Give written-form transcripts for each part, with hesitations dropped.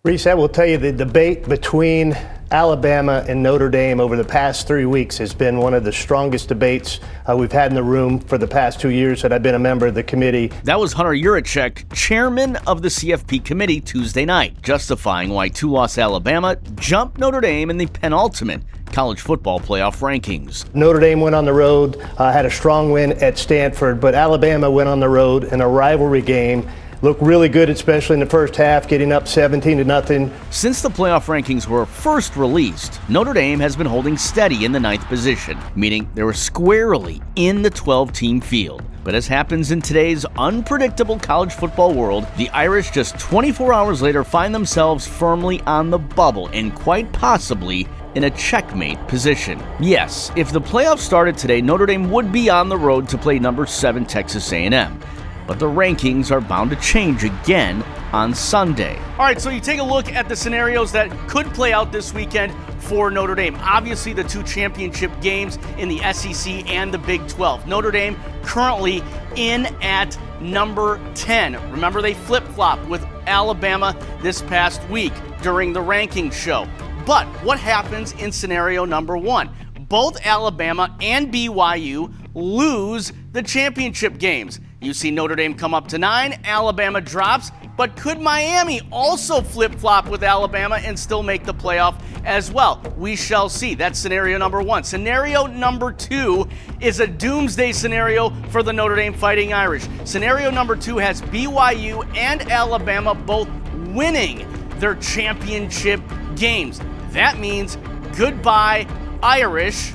Reese, I will tell you the debate between Alabama and Notre Dame over the past 3 weeks has been one of the strongest debates we've had in the room for the past 2 years that I've been a member of the committee. That was Hunter Yurachek, chairman of the CFP committee, Tuesday night, justifying why two-loss Alabama jumped Notre Dame in the penultimate college football playoff rankings. Notre Dame went on the road, had a strong win at Stanford, but Alabama went on the road in a rivalry game. Looked really good, especially in the first half, getting up 17-0. Since the playoff rankings were first released, Notre Dame has been holding steady in the 9th position, meaning they were squarely in the 12-team field. But as happens in today's unpredictable college football world, the Irish just 24 hours later find themselves firmly on the bubble and quite possibly in a checkmate position. Yes, if the playoffs started today, Notre Dame would be on the road to play number 7 Texas A&M. But the rankings are bound to change again on Sunday. All right, so you take a look at the scenarios that could play out this weekend for Notre Dame. Obviously, the 2 championship games in the SEC and the Big 12. Notre Dame currently in at number 10. Remember, they flip-flopped with Alabama this past week during the ranking show. But what happens in scenario number 1? Both Alabama and BYU lose the championship games. You see Notre Dame come up to 9, Alabama drops, but could Miami also flip-flop with Alabama and still make the playoff as well? We shall see. That's scenario number 1. Scenario number 2 is a doomsday scenario for the Notre Dame Fighting Irish. Scenario number 2 has BYU and Alabama both winning their championship games. That means goodbye Irish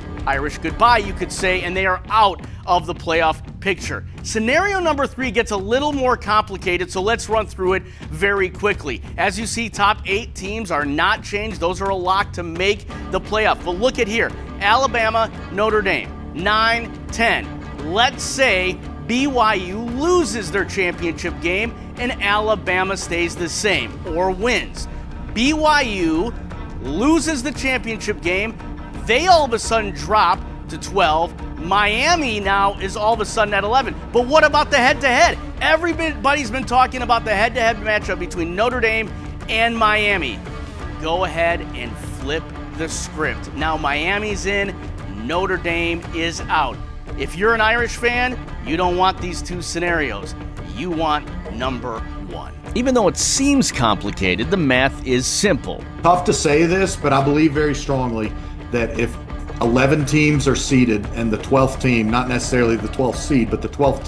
goodbye, you could say, and they are out of the playoff picture. Scenario number 3 gets a little more complicated, so let's run through it very quickly. As you see, top 8 teams are not changed. Those are a lock to make the playoff. But look at here, Alabama, Notre Dame, 9, 10. Let's say BYU loses their championship game and Alabama stays the same or wins. BYU loses the championship game. They all of a sudden drop to 12. Miami now is all of a sudden at 11. But what about the head-to-head? Everybody's been talking about the head-to-head matchup between Notre Dame and Miami. Go ahead and flip the script. Now Miami's in, Notre Dame is out. If you're an Irish fan, you don't want these 2 scenarios. You want number 1. Even though it seems complicated, the math is simple. Tough to say this, but I believe very strongly that if 11 teams are seeded and the 12th team, not necessarily the 12th seed, but the 12th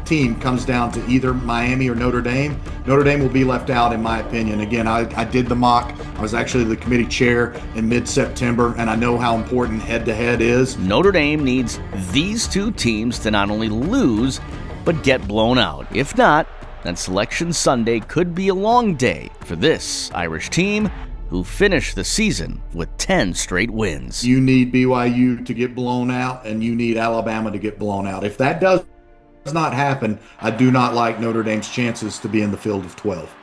team comes down to either Miami or Notre Dame will be left out, in my opinion. Again, I did the mock. I was actually the committee chair in mid-September, and I know how important head-to-head is. Notre Dame needs these 2 teams to not only lose, but get blown out. If not, then Selection Sunday could be a long day for this Irish team, who finished the season with 10 straight wins. You need BYU to get blown out, and you need Alabama to get blown out. If that does not happen, I do not like Notre Dame's chances to be in the field of 12.